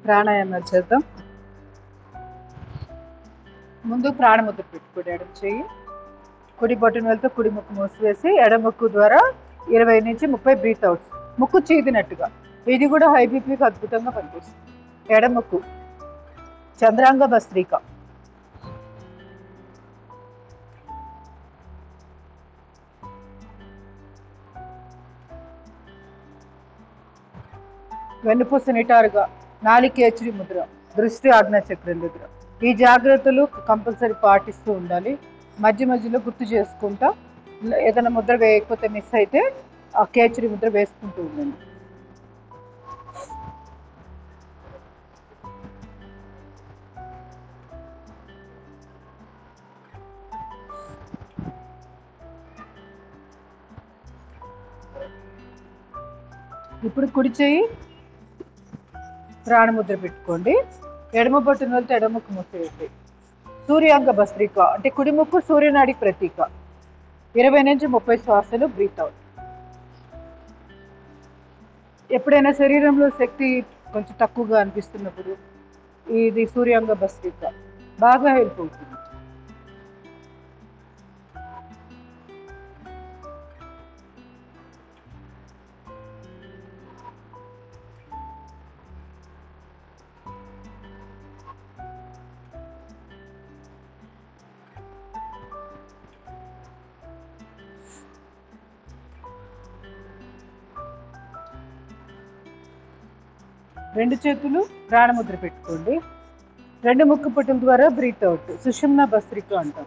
ప్రాణాయామాలు చేద్దాం. ముందు ప్రాణముద్ర పెట్టుకోండి. ఎడమ చెయ్యి కుడి బొటన వేలుతో కుడి ముక్కు మూసివేసి ఎడమ ముక్కు ద్వారా 20 నుంచి 30 బ్రీత్ అవుట్. ముక్కు చీదినట్టుగా. ఇది కూడా హై బీపీకి అద్భుతంగా పనిచేస్తుంది. ఎడమ ముక్కు చంద్రాంగ భస్త్రిక. వెన్నుపూస నిటారుగా, నాలికేచరి ముద్ర, దృష్టి ఆజ్ఞాచక్రం దగ్గర. ఈ జాగ్రత్తలు కంపల్సరీ పాటిస్తూ ఉండాలి. మధ్య మధ్యలో గుర్తు చేసుకుంటా, ఏదైనా ముద్ర వేయకపోతే మిస్ అయితే ఆ కేచరి ముద్ర వేసుకుంటూ ఉండండి. ఇప్పుడు కుడి చేయి ప్రాణముద్ర పెట్టుకోండి. ఎడమ బొటన వేలుతో ఎడమ ముక్కు మూసివేయండి. సూర్యాంగ భస్త్రిక అంటే కుడి ముక్కు సూర్యనాడికి ప్రతీక. 20 నుంచి 30 శ్వాసలు బ్రీత్ అవుట్. ఎప్పుడైనా శరీరంలో శక్తి కొంచెం తక్కువగా అనిపిస్తున్నప్పుడు ఇది సూర్యాంగ భస్త్రిక బాగా హెల్ప్ అవుతుంది. రెండు చేతులు ప్రాణముద్ర పెట్టుకోండి. రెండు ముక్కు పుట్టుల ద్వారా బ్రీత్ అవుట్. సుషుమ్నా భస్త్రిక అంటాం.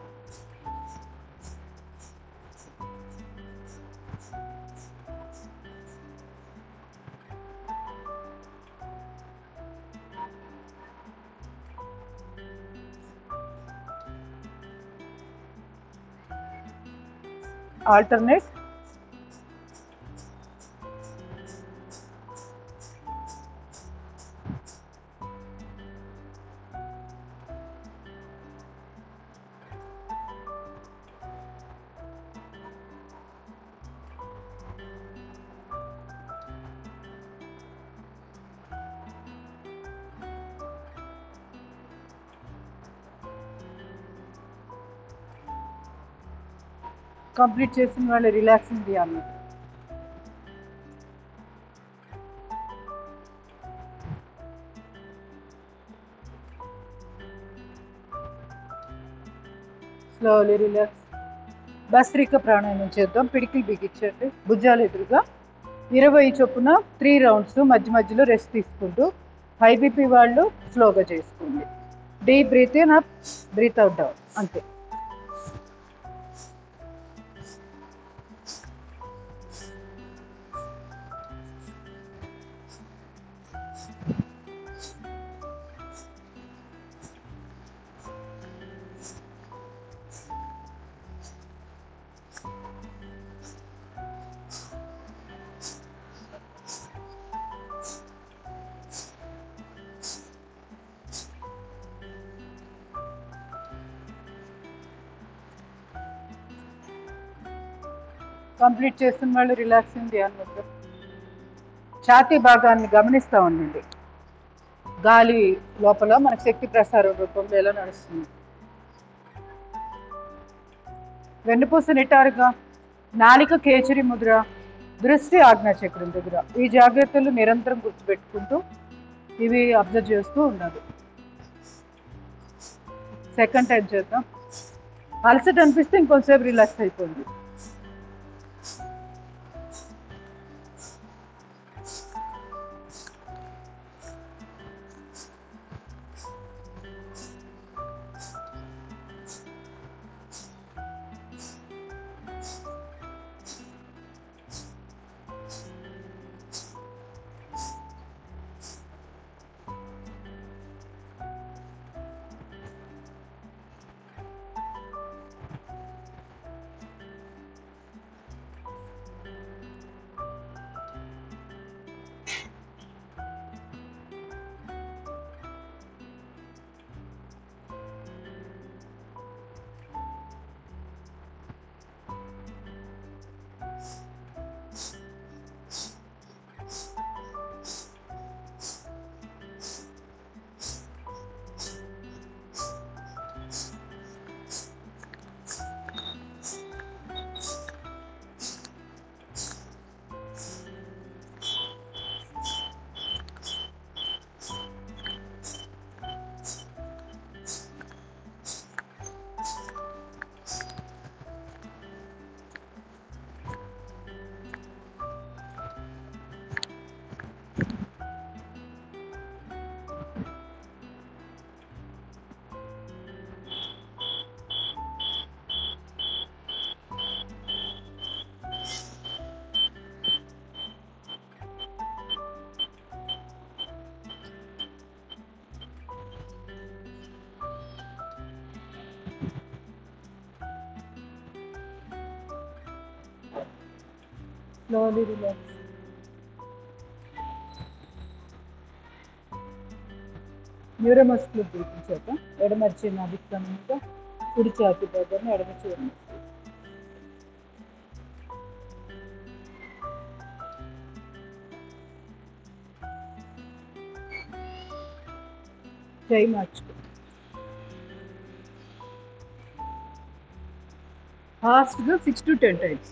ఆల్టర్నేట్. కంప్లీట్ చేసిన వాళ్ళు రిలాక్సింగ్ ధ్యానం. Slowly relax. భస్త్రిక ప్రాణాయామం చేద్దాం. పిడికిలు బిగించండి. భుజాలు ఎదురుగా 20 చొప్పున 3 రౌండ్స్ మధ్య మధ్యలో రెస్ట్ తీసుకుంటూ. హై బీపీ వాళ్ళు స్లోగా చేసుకోండి. Deep breath in up, breath out down, అంతే. కంప్లీట్ చేస్తున్న వాళ్ళు రిలాక్సింగ్ ధ్యానం. ఛాతీ భాగాన్ని గమనిస్తూ ఉండండి. గాలి లోపల మనకు శక్తి ప్రసారం రూపంలో ఎలా నడుస్తుంది. వెన్నుపూస నిటారుగా, నాలిక కేచరి ముద్ర, దృష్టి ఆజ్ఞాచక్రం దగ్గర. ఈ జాగ్రత్తలు నిరంతరం గుర్తుపెట్టుకుంటూ ఇవి అబ్జర్వ్ చేస్తూ ఉండాలి. సెకండ్ టైం చేద్దాం. అలసట అనిపిస్తే ఇంకొంచెంసేపు రిలాక్స్ అయిపోయింది. Slowly relax. న్యూరోమస్కులర్ బ్రీతింగ్ చేద్దాం. ఎడమర్చి నాభిస్థానం మీద కుడి ఛాతీ భాగాన్ని ఎడమర్చి వదిలేస్తాం. చేయి మార్చుకో. ఫాస్ట్గా 6 to 10 times.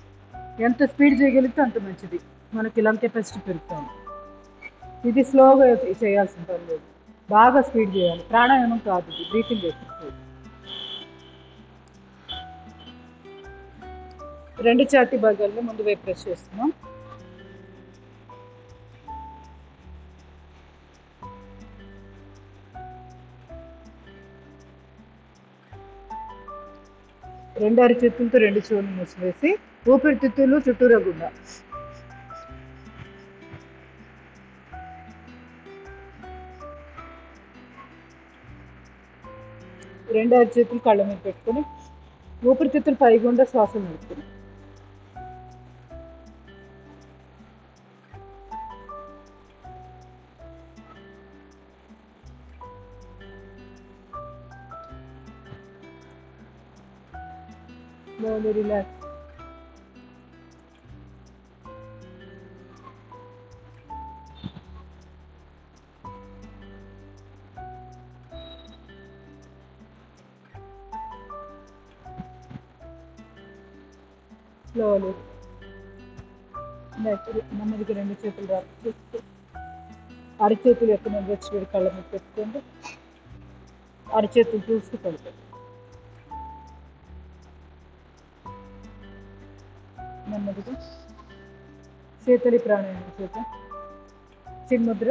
ఎంత స్పీడ్ చేయగలిగితే అంత మంచిది, మనకి లంగ్ కెపాసిటీ పెరుగుతాం. ఇది స్లోగా చేయాల్సిన పని లేదు, బాగా స్పీడ్ చేయాలి. ప్రాణాయామం కాదు, ఇది బ్రీతింగ్ ఎక్సర్సైజ్. 2 ఛాతీ భాగాల్లో ముందు వైపు ప్రెస్ చేస్తున్నాం. రెండు అరిచేతులతో 2 చెవులు మూసివేసి ఊపిరితిత్తులు చుట్టూరా గుండా. రెండు అరిచేతులు కళ్ళ మీద పెట్టుకుని ఊపిరితిత్తులు పైగుండా శ్వాస నడుపుకుని. Slowly relax. Slowly. నెమ్మదిగా 2 చేతులు రాసి అరిచేతులు ఎక్కడ వచ్చి కళ్ళ మీద పెట్టుకోండి. అరిచేతులు చూస్తూ పడుతుంది. నెమ్మదిగా శీతలి ప్రాణాయామం చేద్దాం. చిన్ముద్ర.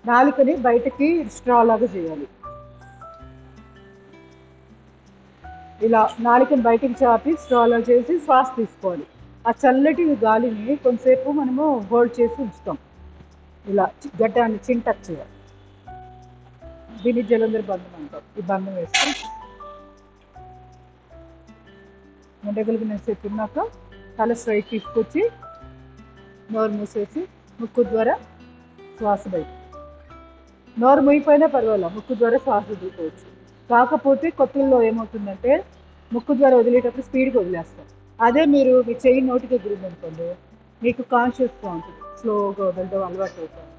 నాలుకని బయటకి స్ట్రా లాగా చేయాలి. ఇలా నాలుకని బయటకి చాపి స్ట్రా లాగా చేసి శ్వాస తీసుకోవాలి. ఆ చల్లటి గాలిని కొంతసేపు మనము హోల్డ్ చేసి ఉంచుతాం. ఇలా గడ్డాన్ని చింటక్ చేయాలి. దీన్ని జలంధర్ బంధం అంటాం. ఈ బంధం వేస్తే ఉండగలిగిన సేపు ఉన్నాక తల స్ట్రైట్ తీసుకొచ్చి నోరు మూసేసి ముక్కు ద్వారా శ్వాస బయట. నోరు మూయిపోయినా పర్వాలేదు, ముక్కు ద్వారా శ్వాస వదులుకోవచ్చు. కాకపోతే కొత్తల్లో ఏమవుతుందంటే ముక్కు ద్వారా వదిలేటప్పుడు స్పీడ్గా వదిలేస్తాం. అదే మీరు మీ చెయ్యి నోటి దగ్గర ఉందనుకోండి, మీకు కాన్షియస్గా ఉంటుంది, స్లోగా వదలడం అలవాటు అవుతుంది.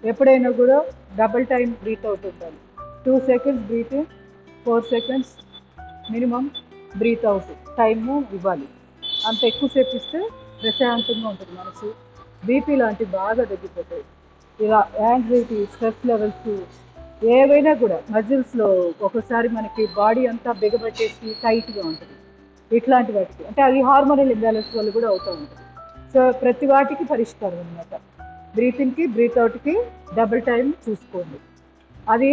ఎప్పుడైనా కూడా డబుల్ టైం బ్రీత్ అవుట్ ఉండాలి. 2 seconds breath, 4 seconds minimum breath out time ఇవ్వాలి. అంత ఎక్కువసేపు ఇస్తే ప్రశాంతంగా ఉంటుంది మనసు. బీపీ లాంటివి బాగా తగ్గిపోతాయి. ఇలా యాంగ్జైటీ, స్ట్రెస్ లెవెల్స్ ఏవైనా కూడా మజిల్స్లో ఒకసారి మనకి బాడీ అంతా బిగబట్టేసి టైట్గా ఉంటుంది. ఇట్లాంటి వాటికి అంటే అది హార్మోనల్ ఇంబ్యాలెన్స్ వల్ల కూడా అవుతూ ఉంటుంది. సో ప్రతి వాటికి పరిష్కారం అనమాట. బ్రీతింగ్కి బ్రీత్ అవుట్కి డబుల్ టైం చూసుకోండి. అది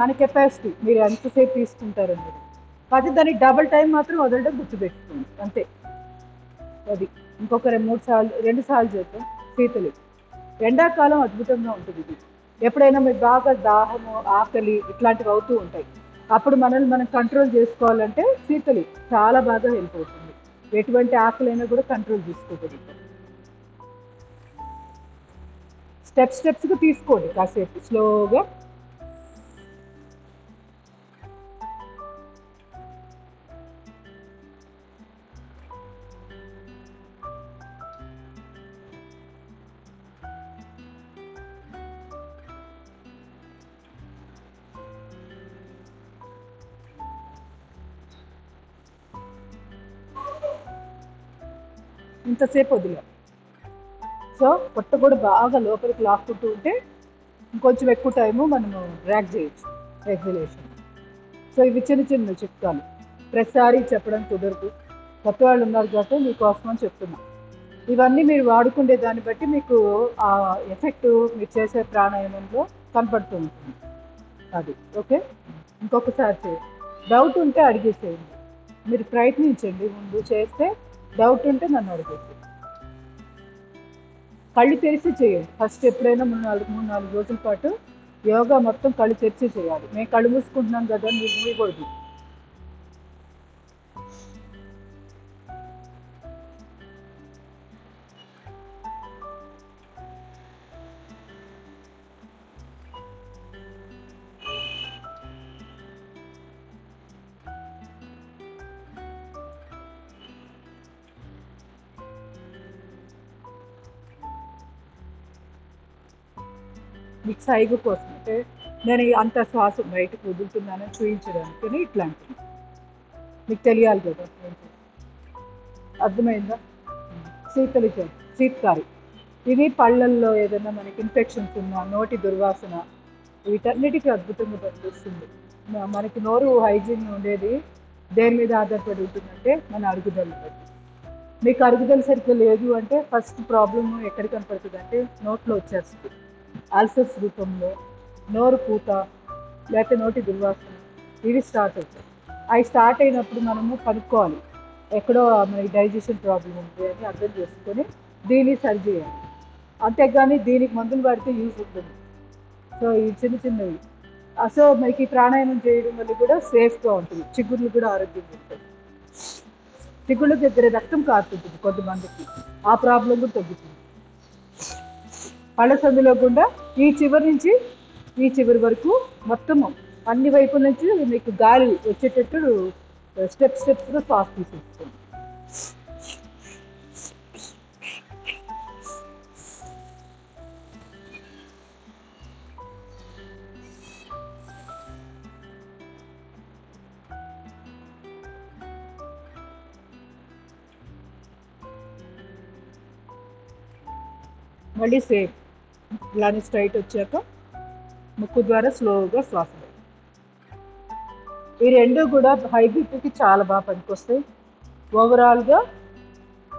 మన కెపాసిటీ, మీరు ఎంతసేపు తీసుకుంటారనేది. కాకపోతే దానికి డబుల్ టైం మాత్రం వదలడం గుర్తుపెట్టుకోండి అంతే. అది ఇంకొక 2 సార్లు చేద్దాం. శీతలి. ఎండాకాలం అద్భుతంగా ఉంటుంది ఇది. ఎప్పుడైనా మీరు బాగా దాహము, ఆకలి ఇట్లాంటివి అవుతూ ఉంటాయి, అప్పుడు మనల్ని మనం కంట్రోల్ చేసుకోవాలంటే శీతలి చాలా బాగా హెల్ప్ అవుతుంది. ఎటువంటి ఆకలి అయినా కూడా కంట్రోల్ చేసుకోగలుగుతాం. స్టెప్స్గా తీసుకోండి కాసేపు స్లోగా. ఇంతసేపు వదిలేం. సో పొట్ట కూడా బాగా లోపలికి లాక్కుంటూ ఉంటే ఇంకొంచెం ఎక్కువ టైము మనము డ్రాగ్ చేయొచ్చు ఎగ్జలేషన్. సో ఇవి చిన్న చిట్కాలు. ప్రతిసారి చెప్పడం కుదరదు, కొత్త వాళ్ళు ఉన్నారు కాబట్టి మీకోసం అని చెప్తున్నా. ఇవన్నీ మీరు వాడుకునే దాన్ని బట్టి మీకు ఆ ఎఫెక్ట్ మీరు చేసే ప్రాణాయామంలో కనపడుతూ ఉంటుంది. అది ఓకే. ఇంకొకసారి చేయండి. డౌట్ ఉంటే అడిగేసేయండి. మీరు ప్రయత్నించండి, ముందు చేస్తే డౌట్ ఉంటే నన్ను అడిగేసి. కళ్ళు తెరిచి చేయండి ఫస్ట్. ఎప్పుడైనా 3-4 రోజుల పాటు యోగా మొత్తం కళ్ళు తెరిచి చేయాలి. మేము కళ్ళు మూసుకుంటున్నాం కదా, మీరు మూయకూడదు. మీకు సైగు కోసం అంటే నేను అంత శ్వాస బయటకు వదులుతున్నానని చూపించడానికి ఇట్లాంటివి మీకు తెలియాలి కదా. అర్థమైందా? శీతకారి ఇది పళ్ళల్లో ఏదైనా మనకి ఇన్ఫెక్షన్స్ ఉన్నా, నోటి దుర్వాసన, వీటన్నిటికీ అద్భుతంగా పనిచేస్తుంది. మనకి నోరు హైజీన్ ఉండేది దేని మీద ఆధారపడి ఉంటుందంటే మన అరుగుదల బట్టి. మీకు అరుగుదల సరిగ్గా లేదు అంటే ఫస్ట్ ప్రాబ్లమ్ ఎక్కడ కనపడుతుంది అంటే నోట్లో వచ్చేస్తుంది. ఆల్సర్స్ రూపంలో, నోరు పూత, లేకపోతే నోటి దుర్వాసన, ఇవి స్టార్ట్ అవుతాయి. అవి స్టార్ట్ అయినప్పుడు మనము కనుక్కోవాలి ఎక్కడో మనకి డైజెషన్ ప్రాబ్లం ఉంది అని అర్థం చేసుకొని దీన్ని సరి చేయాలి. అంతేగాని దీనికి మందులు పడితే యూజ్ ఉంటుంది. సో ఈ చిన్నవి సో మనకి ప్రాణాయామం చేయడం వల్ల కూడా సేఫ్గా ఉంటుంది. చిగుళ్ళు కూడా ఆరోగ్యంగా ఉంటుంది. చిగుళ్ళ దగ్గర రక్తం కారుతుంటుంది కొంతమందికి, ఆ ప్రాబ్లం కూడా తగ్గుతుంది. పళ్ళ సందులో గుండా ఈ చివరి నుంచి ఈ చివరి వరకు మొత్తము అన్ని వైపుల నుంచి మీకు గాలి వచ్చేటట్టు స్టెప్స్గా శ్వాస తీసేస్తుంది. మళ్ళీ సేమ్ ఇలానే స్ట్రైట్ వచ్చాక ముక్కు ద్వారా స్లోగా శ్వాస. ఈ రెండు కూడా హై బీపీకి చాలా బాగా పనికొస్తాయి. ఓవరాల్గా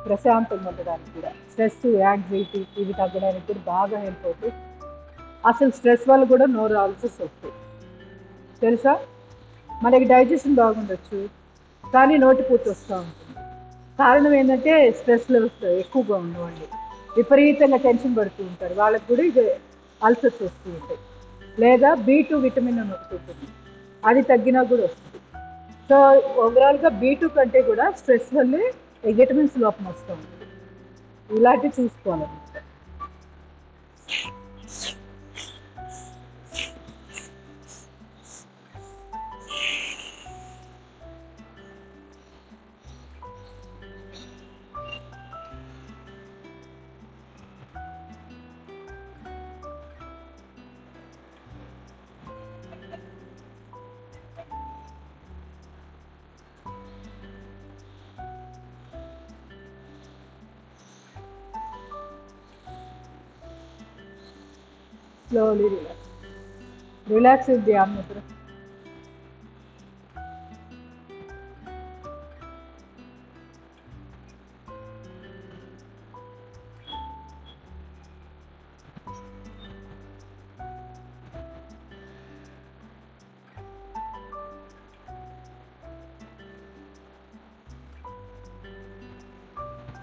ప్రశాంతంగా ఉండడానికి కూడా, స్ట్రెస్, యాంగ్జైటీ ఇవి తగ్గడానికి కూడా బాగా హెల్ప్ అవుతాయి. అసలు స్ట్రెస్ వల్ల కూడా నోరు ఆల్సర్స్ వస్తాయి తెలుసా. మనకి డైజెషన్ బాగుండొచ్చు కానీ నోటి పూత వస్తూ ఉంటుంది. కారణం ఏంటంటే స్ట్రెస్ లెవెల్స్ ఎక్కువగా ఉన్నవాళ్ళు, విపరీతంగా టెన్షన్ పడుతూ ఉంటారు, వాళ్ళకి కూడా ఇది అల్సర్స్ వస్తూ ఉంటాయి. లేదా B2 విటమిన్ అని ఒకటి ఉంటుంది, అది తగ్గినా కూడా వస్తుంది. సో ఓవరాల్గా B2 కంటే కూడా స్ట్రెస్ వల్లే విటమిన్స్ లోపం వస్తూ ఉంటుంది. ఇలాంటివి చూసుకోవాలన్నమాట. Slowly relax. Relax with Dhyan Mudra.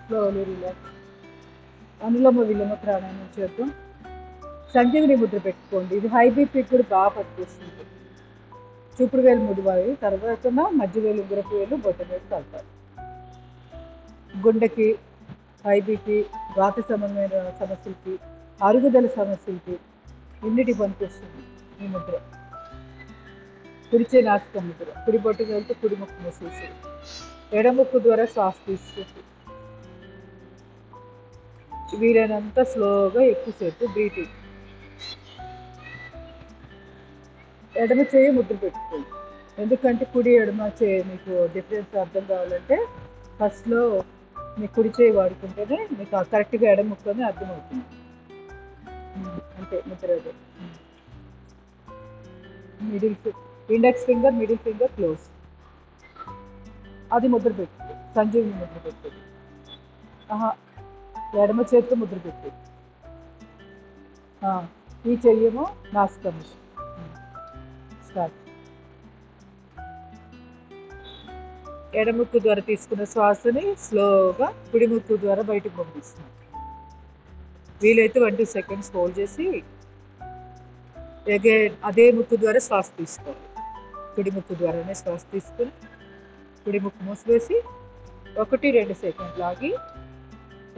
Slowly relax. Anulom విలోమ ప్రాణాయామం చేద్దాం. సంజీవిని ముద్ర పెట్టుకోండి. ఇది హై బీపీకి కూడా బాగా పనిచేస్తుంది. చూపుడు వేలు ముడివాయి, తర్వాత మధ్య వేలు, ఉంగరపు వేలు, బొట్ట వేలు కలపాలి. గుండెకి, హై బీపీ, వాత సంబంధమైన సమస్యలకి, అరుగుదల సమస్యలకి ఇన్నిటికి పనికొస్తుంది ఈ ముద్ర. కుడిచే నాసిక ముద్ర. కుడి బొట్ట వేలుతో కుడి ముక్కు మూసేసి ఎడముక్కు ద్వారా శ్వాస తీసుకుంటుంది. వీలైనంత స్లోగా ఎక్కువసేపు బ్రీతింగ్. ఎడమ చేయి ముద్ర పెట్టుకోండి. ఎందుకంటే కుడి ఎడమ చేయి మీకు డిఫరెన్స్ అర్థం కావాలంటే ఫస్ట్లో మీ కుడి చేయి వాడుకుంటేనే మీకు కరెక్ట్గా ఎడమ ముక్కని అర్థమవుతుంది. అంతే ముద్ర. అదే middle index finger, middle finger close, అది ముద్ర పెట్టుకోండి. సంజీవిని ముద్ర పెట్టుకోండి. ఎడమ చేతితో ముద్ర పెట్టి ఈ చెయ్యేమో నాసికం. స్టార్ట్. ఎడముక్కు ద్వారా తీసుకున్న శ్వాసని స్లోగా కుడి ముక్కు ద్వారా బయటకు పంపిస్తున్నాం. వీలైతే 1-2 seconds హోల్డ్ చేసి అగైన్ అదే ముక్కు ద్వారా శ్వాస తీసుకోవాలి. కుడి ముక్కు ద్వారానే శ్వాస తీసుకుని కుడి ముక్కు మూసివేసి 1-2 seconds లాగి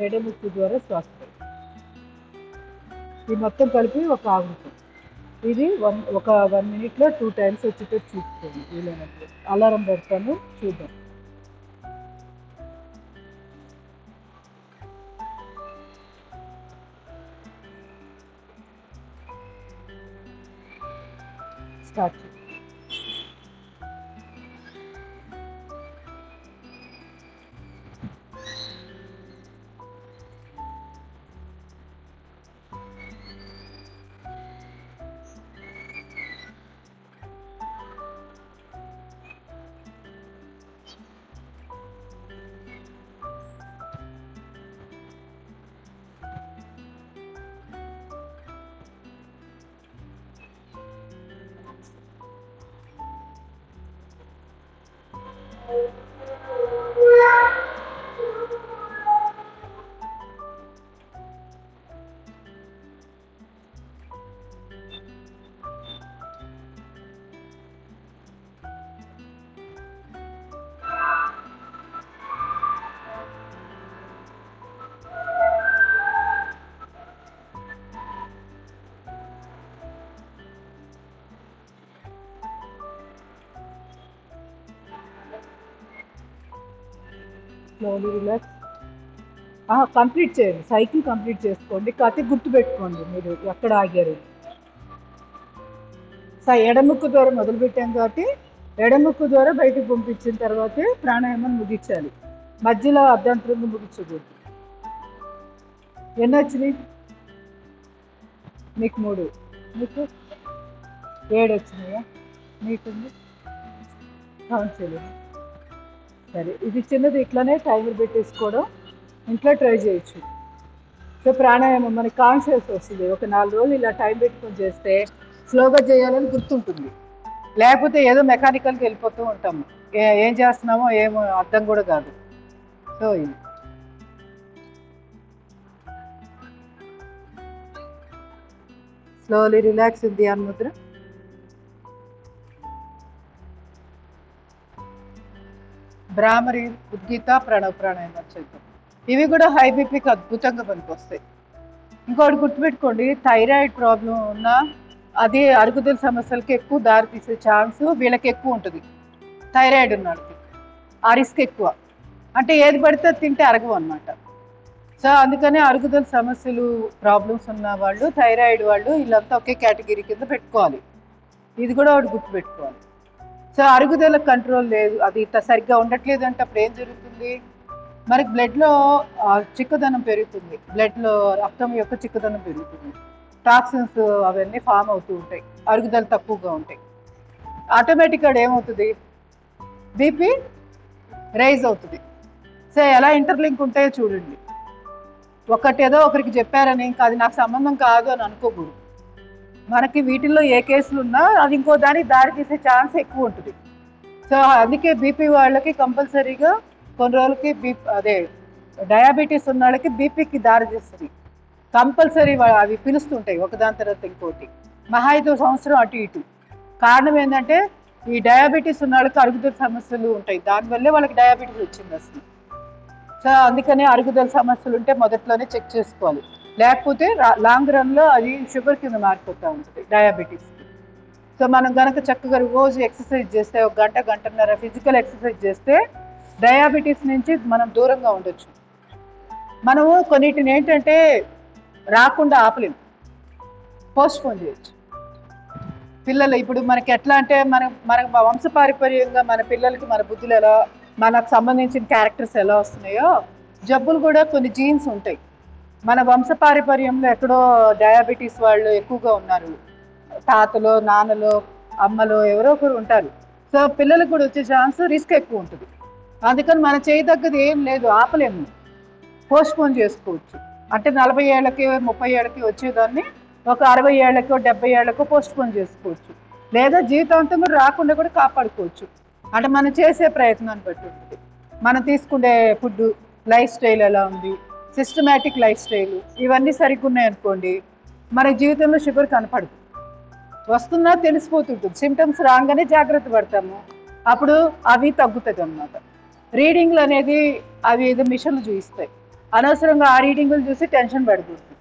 ఎడముక్కు ద్వారా శ్వాస. ఇది మొత్తం కలిపి ఒక ఆవృతం. ఇది ఒక 1 minute 2 times వచ్చేటట్టు చూసుకోండి. వీలైనప్పుడు అలారం పెడతాను, చూద్దాం. స్టార్ట్. Slowly relax. కంప్లీట్ చేయండి, సైకిల్ కంప్లీట్ చేసుకోండి. కాకపోతే గుర్తుపెట్టుకోండి మీరు ఎక్కడ ఆగారు. ఎడముక్కు ద్వారా మొదలుపెట్టాం కాబట్టి ఎడముక్కు ద్వారా బయటకు పంపించిన తర్వాతే ప్రాణాయామం ముగించాలి. మధ్యలో అర్ధాంతరంగా ముగించకూడదు. ఎన్ని వచ్చినాయి మీకు? 3. మీకు 7 వచ్చినాయా? మీకుంది కౌంట్ చేయలేదు. సరే, ఇది చిన్నది. ఇట్లానే టైమర్ పెట్టేసుకోవడం ఇంట్లో ట్రై చేయొచ్చు. సో ప్రాణాయామం మనకి కాన్షియస్ వస్తుంది. ఒక 4 రోజులు ఇలా టైం పెట్టుకొని చేస్తే స్లోగా చేయాలని గుర్తుంటుంది. లేకపోతే ఏదో మెకానికల్కి వెళ్ళిపోతూ ఉంటాము, ఏం చేస్తున్నామో ఏమో అర్థం కూడా కాదు. సో ఇది స్లోలీ రిలాక్స్ ఇన్ ధ్యాన ముద్ర. భ్రామరి, ఉద్గీత, ప్రణవ ప్రాణాయామం చేద్దాం. ఇవి కూడా హై బీపీకి అద్భుతంగా పనికొస్తాయి. ఇంకోటి గుర్తుపెట్టుకోండి, థైరాయిడ్ ప్రాబ్లం ఉన్న అది అరుగుదల సమస్యలకి ఎక్కువ దారి తీసే ఛాన్స్ వీళ్ళకి ఎక్కువ ఉంటుంది. థైరాయిడ్ ఉన్న వాళ్ళకి ఆ రిస్క్ ఎక్కువ. అంటే ఏది పడితే తింటే అరగవు అన్నమాట. సో అందుకనే అరుగుదల సమస్యలు ప్రాబ్లమ్స్ ఉన్న వాళ్ళు, థైరాయిడ్ వాళ్ళు, వీళ్ళంతా ఒకే కేటగిరీ కింద పెట్టుకోవాలి. ఇది కూడా ఒకటి గుర్తుపెట్టుకోవాలి. సో అరుగుదల కంట్రోల్ లేదు, అది సరిగ్గా ఉండట్లేదు అంటే అప్పుడు ఏం జరుగుతుంది? మనకి బ్లడ్లో చిక్కదనం పెరుగుతుంది, బ్లడ్లో రక్తం యొక్క చిక్కదనం పెరుగుతుంది, టాక్సిన్స్ అవన్నీ ఫామ్ అవుతూ ఉంటాయి, అరుగుదల తక్కువగా ఉంటాయి. ఆటోమేటిక్గా ఏమవుతుంది? బీపీ రైజ్ అవుతుంది. సో ఎలా ఇంటర్లింక్ ఉంటాయో చూడండి. ఒకటేదో ఒకరికి చెప్పారని ఇంకా అది నాకు సంబంధం కాదు అని అనుకోకూడదు. మనకి వీటిల్లో ఏ కేసులు ఉన్నా అది ఇంకో దానికి దారి తీసే ఛాన్స్ ఎక్కువ ఉంటుంది. సో అందుకే బీపీ వాళ్ళకి కంపల్సరీగా కొన్ని రోజులకి డయాబెటీస్ ఉన్న వాళ్ళకి బీపీకి దారి తీస్తుంది. కంపల్సరీ అవి పిలుస్తుంటాయి ఒకదాని తర్వాత ఇంకోటి, మహా 5 సంవత్సరం అటు ఇటు. కారణం ఏంటంటే ఈ డయాబెటీస్ ఉన్న వాళ్ళకి అరుగుదల సమస్యలు ఉంటాయి, దానివల్లే వాళ్ళకి డయాబెటీస్ వచ్చింది అసలు. సో అందుకనే అరుగుదల సమస్యలు ఉంటే మొదట్లోనే చెక్ చేసుకోవాలి, లేకపోతే లాంగ్ రన్లో అది షుగర్ కింద మారిపోతూ ఉంటుంది డయాబెటీస్. సో మనం కనుక చక్కగా రోజు ఎక్సర్సైజ్ చేస్తే 1 గంట, గంటన్నర ఫిజికల్ ఎక్సర్సైజ్ చేస్తే డయాబెటీస్ నుంచి మనం దూరంగా ఉండొచ్చు. మనము కొన్నిటిని ఏంటంటే రాకుండా ఆపలేము, పోస్ట్పోన్ చేయొచ్చు. పిల్లలు ఇప్పుడు మనకి ఎట్లా అంటే మన వంశపారంపర్యంగా మన పిల్లలకి మన బుద్ధులు ఎలా, మనకు సంబంధించిన క్యారెక్టర్స్ ఎలా వస్తున్నాయో, జబ్బులు కూడా కొన్ని జీన్స్ ఉంటాయి. మన వంశపారంపర్యంలో ఎక్కడో డయాబెటీస్ వాళ్ళు ఎక్కువగా ఉన్నారు, తాతలో, నాన్నలో, అమ్మలో ఎవరో ఒకరు ఉంటారు. సో పిల్లలకు కూడా వచ్చే ఛాన్స్ రిస్క్ ఎక్కువ ఉంటుంది. అందుకని మనం చేయదగ్గది ఏం లేదు, ఆపలేము, పోస్ట్పోన్ చేసుకోవచ్చు. అంటే 40 ఏళ్ళకి 30 ఏళ్ళకి వచ్చేదాన్ని ఒక 60 ఏళ్ళకో 70 ఏళ్ళకో పోస్ట్పోన్ చేసుకోవచ్చు, లేదా జీవితాంతం కూడా రాకుండా కూడా కాపాడుకోవచ్చు. అంటే మనం చేసే ప్రయత్నాన్ని బట్టి ఉంటుంది. మనం తీసుకునే ఫుడ్, లైఫ్ స్టైల్ ఎలా ఉంది, సిస్టమేటిక్ లైఫ్ స్టైల్, ఇవన్నీ సరిగ్గా ఉన్నాయనుకోండి, మన జీవితంలో షుగర్ కనపడదు. వస్తున్నా తెలిసిపోతుంటుంది, సిమ్టమ్స్ రాగానే జాగ్రత్త పడతాము, అప్పుడు అవి తగ్గుతుంది అన్నమాట. రీడింగ్లు అనేది అవి ఏదో మిషన్లు చూపిస్తాయి, అనవసరంగా ఆ రీడింగ్లు చూసి టెన్షన్ పడిపోతుంది.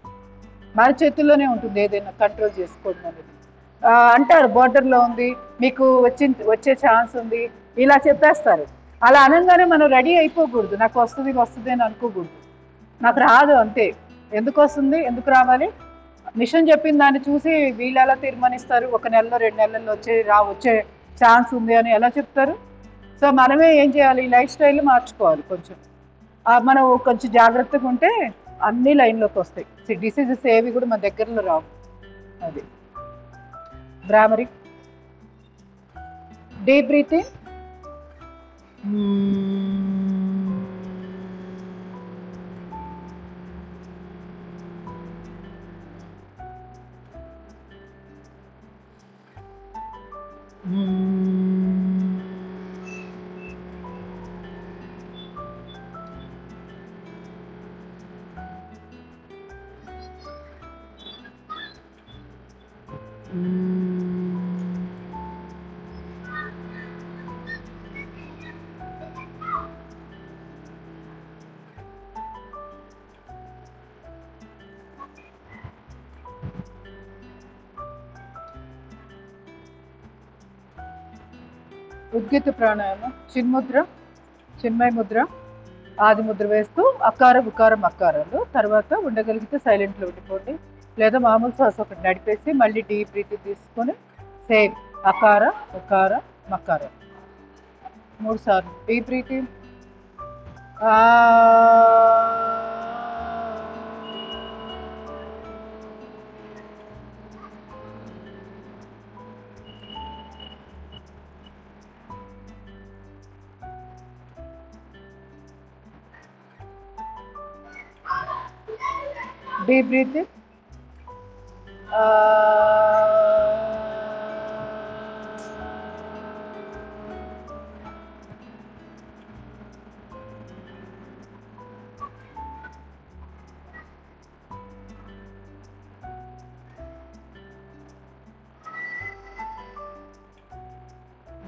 మన చేతుల్లోనే ఉంటుంది ఏదైనా కంట్రోల్ చేసుకోవడం అనేది. అంటారు బోర్డర్లో ఉంది, మీకు వచ్చే ఛాన్స్ ఉంది, ఇలా చెప్పేస్తారు. అలా అనగానే మనం రెడీ అయిపోకూడదు, నాకు వస్తుంది అని అనుకోకూడదు. నాకు రాదు అంతే. ఎందుకు వస్తుంది, ఎందుకు రావాలి? మిషన్ చెప్పిన దాన్ని చూసి వీళ్ళు ఎలా తీర్మానిస్తారు? ఒక నెలలో 2 నెలల్లో వచ్చే ఛాన్స్ ఉంది అని ఎలా చెప్తారు? సో మనమే ఏం చేయాలి? లైఫ్ స్టైల్ మార్చుకోవాలి కొంచెం. మనం కొంచెం జాగ్రత్తగా ఉంటే అన్ని లైన్లోకి వస్తాయి. డిసీజెస్ ఏవి కూడా మన దగ్గరలో రావు. అది బ్రామరీ. Deep breathing. ఉద్గీత ప్రాణాయామం. చిన్ముద్ర, చిన్మయ ముద్ర, ఆది ముద్ర వేస్తూ అకార ఉకారం అకారాలు. తర్వాత ఉండగలిగితే సైలెంట్లో ఉండిపోండి, లేదా మామూలు శ్వాస ఒకటి నడిపేసి మళ్ళీ డీప్ బ్రీత్ తీసుకొని సేమ్ అకార ఉకార మకార 3 సార్లు deep breathing. Deep breathing.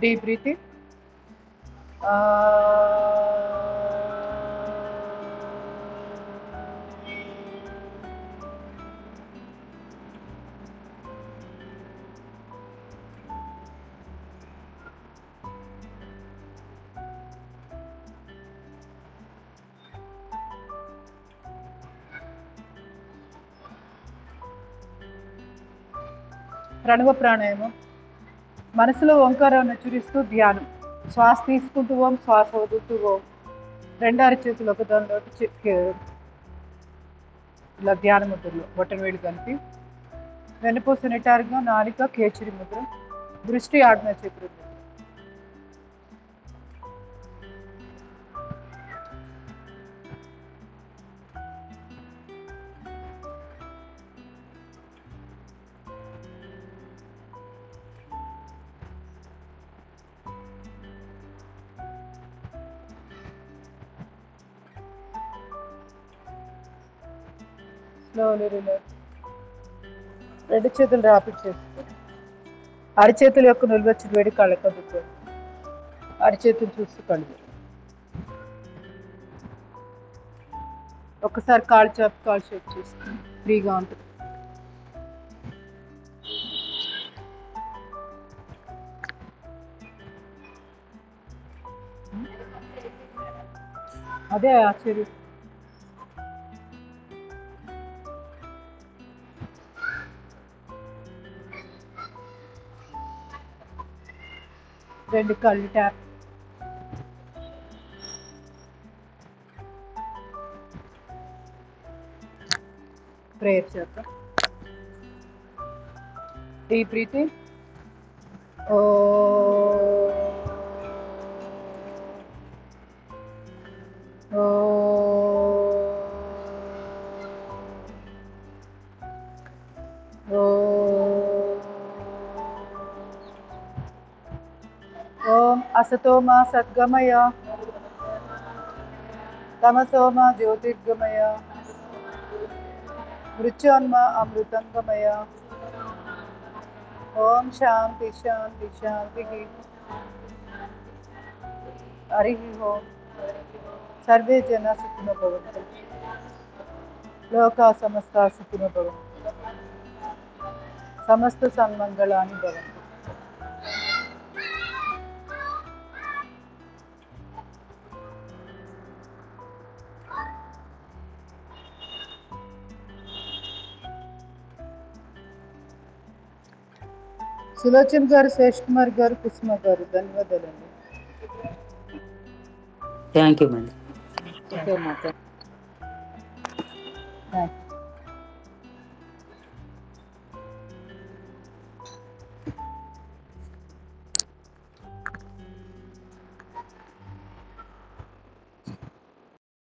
Deep breathing. ప్రణవ ప్రాణాయామం. మనసులో ఓంకారాన్ని ఉచ్చరిస్తూ ధ్యానం. శ్వాస తీసుకుంటూ ఓం, శ్వాస వదులుతూ ఓం. 2 అరచేతులు ఒక దానిలో ఇలా ధ్యాన ముద్రలో బొట్టన వేలు కలిపి, వెన్నుపూస నిటారుగా, నాలిక కేచరి ముద్ర, దృష్టి ఆగ్నేయ చక్ర ముద్ర. Slowly relax. 2 చేతులు రాపిడ్ చేసుకో. అరిచేతుల యొక్క నిల్వచ్చిన వేడి కళ్ళకు అందుకోండి. అరిచేతులు చూస్తూ కళ్ళు. ఒక్కసారి కాళ్ళు చాపి కాళ్ళు షేప్ చేసుకుని ఫ్రీగా ఉంటుంది. అదే ఆశ్చర్యం. రెండు కళ్ళు ట్యాప్. ప్రేయర్ చేద్దాం. Deep breathing. ఓ असतो मा सद्गमय तमसो मा ज्योतिर्गमय मृत्योन्मा अमृतंगमय। ओम शांति शांति शांति। हरि ओम। सर्वे जना सुखिनो भवन्तु। लोका समस्ता सुखिनो भवन्तु। समस्त सन्मंगलानि भवन्तु। సులోచన్ గారు, శేష్ కుమార్ గారు, కుసుమ గారు, ధన్యవాదాలండి. Thank you madam. ఓకే అమ్మా. Thank you.